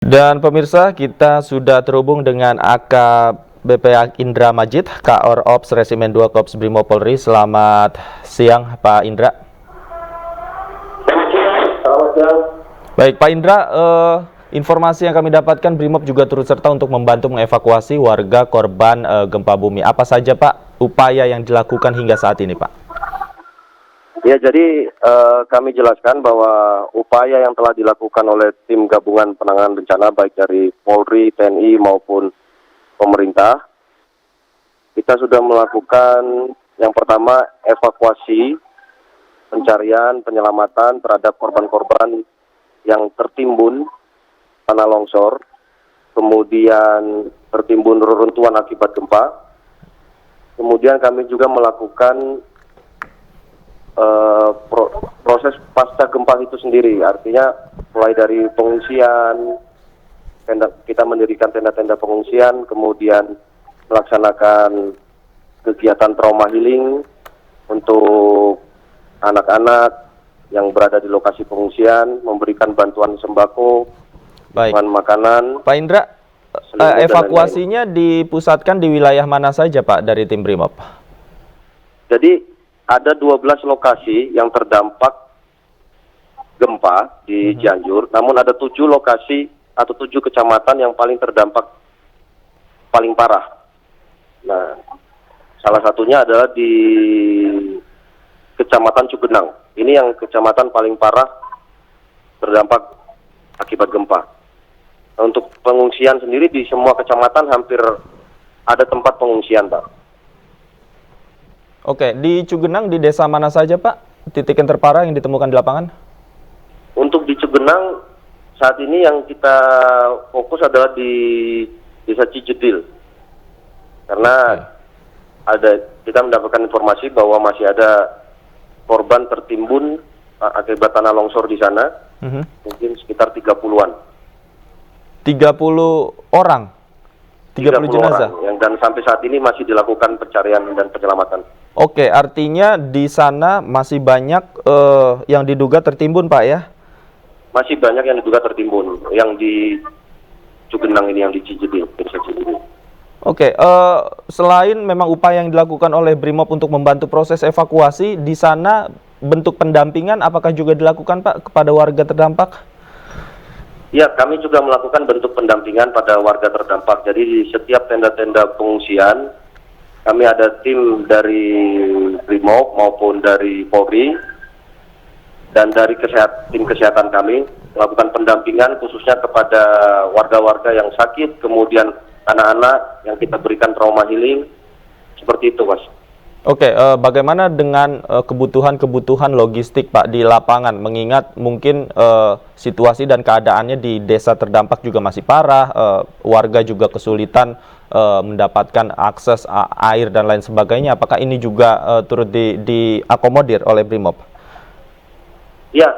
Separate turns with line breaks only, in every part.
Dan pemirsa, kita sudah terhubung dengan AKBP Indra Majid, Kaor Ops Resimen 2 Korps Brimob Polri. Selamat siang, Pak Indra.
Selamat siang.
Baik, Pak Indra, informasi yang kami dapatkan Brimob juga turut serta untuk membantu mengevakuasi warga korban gempa bumi. Apa saja, Pak, upaya yang dilakukan hingga saat ini, Pak?
Ya, jadi kami jelaskan bahwa upaya yang telah dilakukan oleh tim gabungan penanganan bencana baik dari Polri, TNI maupun pemerintah, kita sudah melakukan yang pertama evakuasi, pencarian, penyelamatan terhadap korban-korban yang tertimbun tanah longsor, kemudian tertimbun reruntuhan akibat gempa. Kemudian kami juga melakukan proses pasca gempa itu sendiri, artinya mulai dari pengungsian, kita mendirikan tenda-tenda pengungsian, kemudian melaksanakan kegiatan trauma healing untuk anak-anak yang berada di lokasi pengungsian, memberikan bantuan sembako, bahan makanan.
Pak Indra, evakuasinya dipusatkan di wilayah mana saja, Pak, dari tim Brimob?
Jadi ada 12 lokasi yang terdampak gempa di Cianjur, namun ada 7 lokasi atau 7 kecamatan yang paling terdampak paling parah. Nah, salah satunya adalah di Kecamatan Cugenang. Ini yang kecamatan paling parah terdampak akibat gempa. Nah, untuk pengungsian sendiri di semua kecamatan hampir ada tempat pengungsian, Pak.
Oke, di Cugenang di desa mana saja, Pak? Titik yang terparah yang ditemukan di lapangan?
Untuk di Cugenang, saat ini yang kita fokus adalah di Desa Cijedil. Karena kita mendapatkan informasi bahwa masih ada korban tertimbun akibat tanah longsor di sana, mungkin sekitar 30-an.
30 orang? 30 jenazah?
Orang, dan sampai saat ini masih dilakukan pencarian dan penyelamatan.
Oke, artinya di sana masih banyak yang diduga tertimbun, Pak, ya?
Masih banyak yang diduga tertimbun, yang di Cugenang ini, yang di Cijedil, Desa Cijedil.
Oke, selain memang upaya yang dilakukan oleh Brimob untuk membantu proses evakuasi, di sana bentuk pendampingan apakah juga dilakukan, Pak, kepada warga terdampak?
Ya, kami juga melakukan bentuk pendampingan pada warga terdampak. Jadi di setiap tenda-tenda pengungsian, kami ada tim dari Brimob maupun dari Polri dan dari tim kesehatan kami melakukan pendampingan khususnya kepada warga-warga yang sakit, kemudian anak-anak yang kita berikan trauma healing, seperti itu, Mas.
Oke, bagaimana dengan kebutuhan-kebutuhan logistik, Pak, di lapangan? Mengingat mungkin situasi dan keadaannya di desa terdampak juga masih parah, warga juga kesulitan mendapatkan akses air dan lain sebagainya. Apakah ini juga turut diakomodir oleh Brimob?
Ya,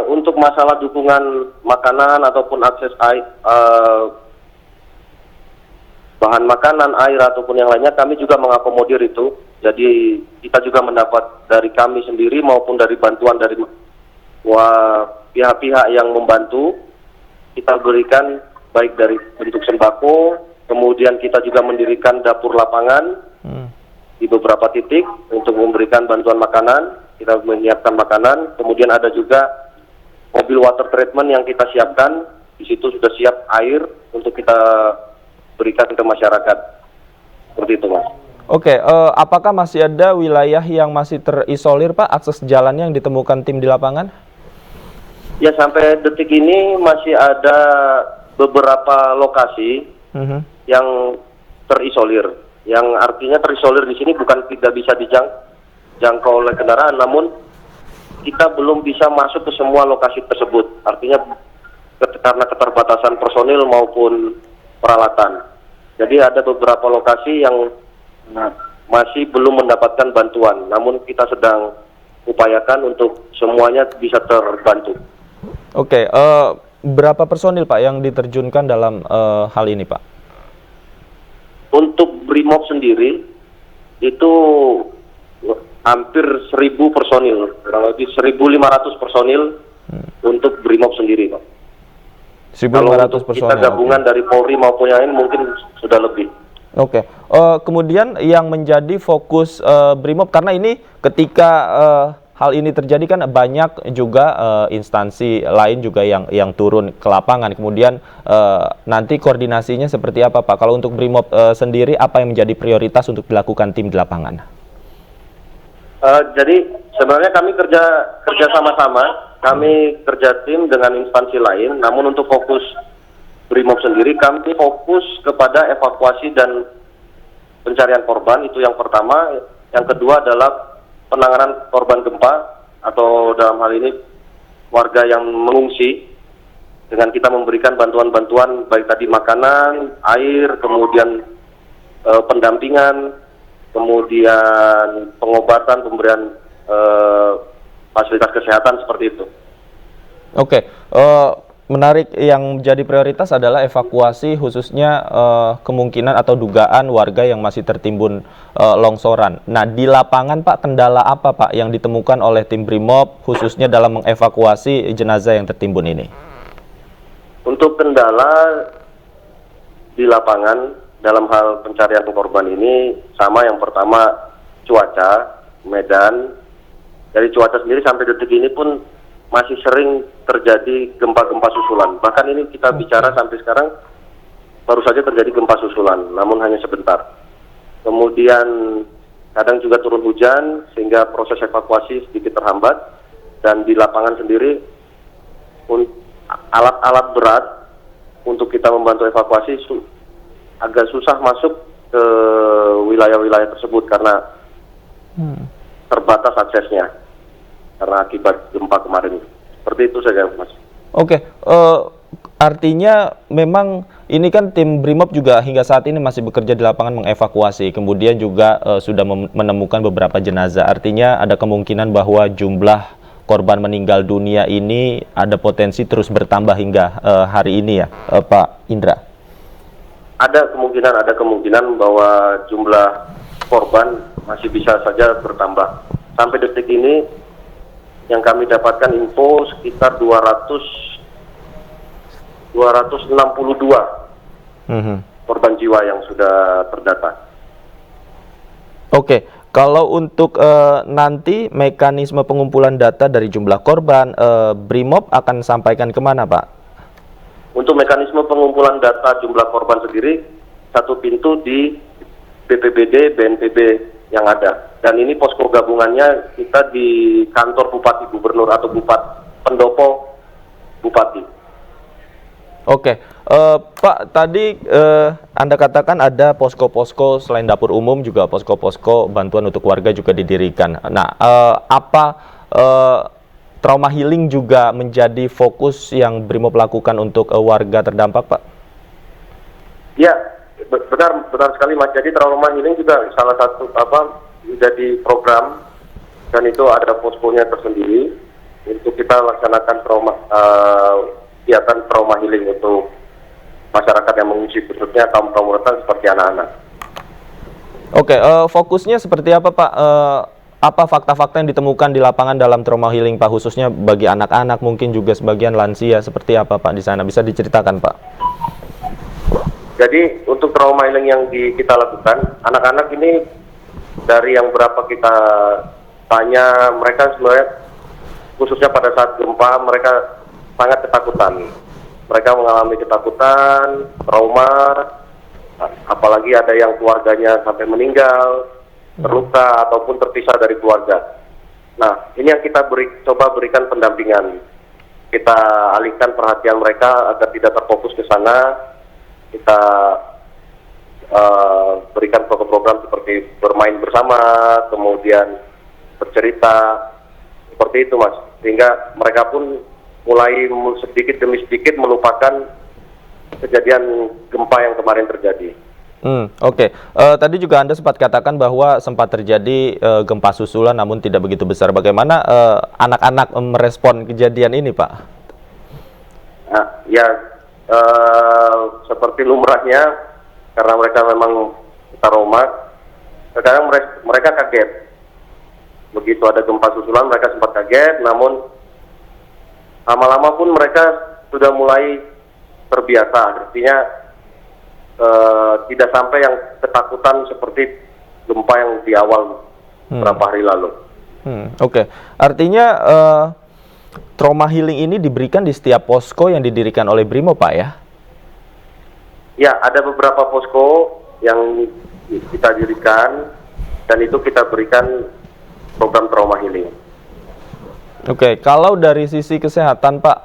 untuk masalah dukungan makanan ataupun akses air, bahan makanan, air ataupun yang lainnya, kami juga mengakomodir itu. Jadi kita juga mendapat dari kami sendiri maupun dari bantuan dari pihak-pihak yang membantu. Kita berikan baik dari bentuk sembako, kemudian kita juga mendirikan dapur lapangan di beberapa titik untuk memberikan bantuan makanan. Kita menyiapkan makanan, kemudian ada juga mobil water treatment yang kita siapkan. Di situ sudah siap air untuk kita berikan ke masyarakat. Seperti itu, Mas.
Oke, apakah masih ada wilayah yang masih terisolir, Pak, akses jalannya yang ditemukan tim di lapangan?
Ya, sampai detik ini masih ada beberapa lokasi yang terisolir. Yang artinya terisolir di sini bukan tidak bisa dijangkau oleh kendaraan, namun kita belum bisa masuk ke semua lokasi tersebut. Artinya karena keterbatasan personil maupun peralatan. Jadi ada beberapa lokasi yang masih belum mendapatkan bantuan, namun kita sedang upayakan untuk semuanya bisa terbantu.
Oke, berapa personil, Pak, yang diterjunkan dalam hal ini, Pak?
Untuk Brimob sendiri itu hampir 1.000 personil, kurang lebih 1.500 personil untuk Brimob sendiri, Pak. Kalau
1.500
untuk kita
personel.
gabungan dari Polri maupun yang lain mungkin sudah lebih.
Oke. Kemudian yang menjadi fokus Brimob, karena ini ketika hal ini terjadi kan banyak juga instansi lain juga yang turun ke lapangan. Kemudian nanti koordinasinya seperti apa, Pak? Kalau untuk Brimob sendiri, apa yang menjadi prioritas untuk dilakukan tim di lapangan?
Jadi sebenarnya kami kerja sama-sama, kami kerja tim dengan instansi lain. Namun untuk fokus Brimob sendiri, kami fokus kepada evakuasi dan pencarian korban, itu yang pertama. Yang kedua adalah penanganan korban gempa, atau dalam hal ini warga yang mengungsi, dengan kita memberikan bantuan-bantuan baik tadi makanan, air, kemudian pendampingan, kemudian pengobatan, pemberian fasilitas kesehatan seperti itu.
Oke, menarik, yang menjadi prioritas adalah evakuasi, khususnya kemungkinan atau dugaan warga yang masih tertimbun longsoran. Nah, di lapangan, Pak, kendala apa, Pak, yang ditemukan oleh tim Brimob khususnya dalam mengevakuasi jenazah yang tertimbun ini?
Untuk kendala di lapangan dalam hal pencarian korban ini sama. Yang pertama cuaca, medan. Dari cuaca sendiri sampai detik ini pun masih sering terjadi gempa-gempa susulan. Bahkan ini kita bicara sampai sekarang baru saja terjadi gempa susulan, namun hanya sebentar. Kemudian kadang juga turun hujan sehingga proses evakuasi sedikit terhambat. Dan di lapangan sendiri alat-alat berat untuk kita membantu evakuasi agak susah masuk ke wilayah-wilayah tersebut karena terbatas aksesnya karena akibat gempa kemarin. Seperti itu saja, Mas.
Oke, artinya memang ini kan tim Brimob juga hingga saat ini masih bekerja di lapangan mengevakuasi, kemudian juga sudah menemukan beberapa jenazah. Artinya ada kemungkinan bahwa jumlah korban meninggal dunia ini ada potensi terus bertambah hingga hari ini ya, Pak Indra?
Ada kemungkinan bahwa jumlah korban masih bisa saja bertambah. Sampai detik ini yang kami dapatkan info sekitar 262 korban jiwa yang sudah terdata.
Oke, kalau untuk nanti mekanisme pengumpulan data dari jumlah korban, Brimob akan sampaikan kemana, Pak?
Untuk mekanisme pengumpulan data jumlah korban sendiri, satu pintu di BPBD, BNPB yang ada. Dan ini posko gabungannya kita di kantor Bupati Gubernur atau Pendopo Bupati.
Oke, Pak, tadi Anda katakan ada posko-posko selain dapur umum, juga posko-posko bantuan untuk warga juga didirikan. Nah, trauma healing juga menjadi fokus yang Brimob lakukan untuk warga terdampak, Pak?
Ya, benar sekali, Mas. Jadi trauma healing juga salah satu menjadi program, dan itu ada poskonya tersendiri untuk kita laksanakan kegiatan trauma healing untuk masyarakat yang mengungsi, khususnya kaum rentan seperti anak-anak.
Oke, fokusnya seperti apa, Pak? Apa fakta-fakta yang ditemukan di lapangan dalam trauma healing, Pak, khususnya bagi anak-anak, mungkin juga sebagian lansia, seperti apa, Pak, di sana? Bisa diceritakan, Pak?
Jadi untuk trauma healing yang kita lakukan, anak-anak ini dari yang berapa kita tanya, mereka sebenarnya khususnya pada saat gempa mereka sangat ketakutan. Mereka mengalami ketakutan, trauma, apalagi ada yang keluarganya sampai meninggal, terluka ataupun terpisah dari keluarga. Nah, ini yang kita coba berikan pendampingan. Kita alihkan perhatian mereka agar tidak terfokus ke sana. Kita berikan program-program seperti bermain bersama, kemudian bercerita, seperti itu, Mas. Sehingga mereka pun mulai sedikit demi sedikit melupakan kejadian gempa yang kemarin terjadi.
Oke. Tadi juga Anda sempat katakan bahwa sempat terjadi gempa susulan namun tidak begitu besar. Bagaimana anak-anak merespon kejadian ini, Pak?
Nah, ya seperti lumrahnya, karena mereka memang trauma, kadang mereka kaget. Begitu ada gempa susulan mereka sempat kaget, namun lama-lama pun mereka sudah mulai terbiasa, artinya tidak sampai yang ketakutan seperti gempa yang di awal beberapa hari lalu.
Oke. Artinya trauma healing ini diberikan di setiap posko yang didirikan oleh Brimo, Pak, ya?
Ya, ada beberapa posko yang kita dirikan dan itu kita berikan program trauma healing.
Oke, kalau dari sisi kesehatan, Pak,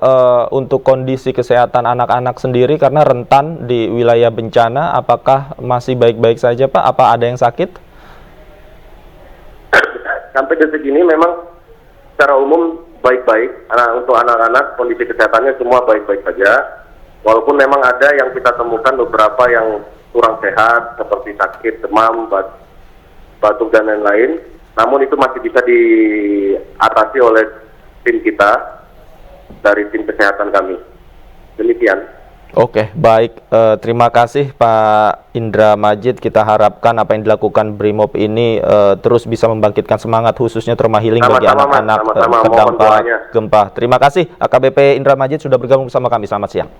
untuk kondisi kesehatan anak-anak sendiri karena rentan di wilayah bencana, apakah masih baik-baik saja, Pak? Apa ada yang sakit?
Sampai detik ini memang secara umum baik-baik. Untuk anak-anak kondisi kesehatannya semua baik-baik saja. Walaupun memang ada yang kita temukan beberapa yang kurang sehat seperti sakit, demam, batuk dan lain-lain. Namun itu masih bisa diatasi oleh tim kita dari tim kesehatan kami. Demikian.
Oke, baik. Terima kasih Pak Indra Majid. Kita harapkan apa yang dilakukan Brimob ini terus bisa membangkitkan semangat khususnya trauma healing bagi anak-anak terdampak gempa. Terima kasih AKBP Indra Majid sudah bergabung bersama kami. Selamat siang.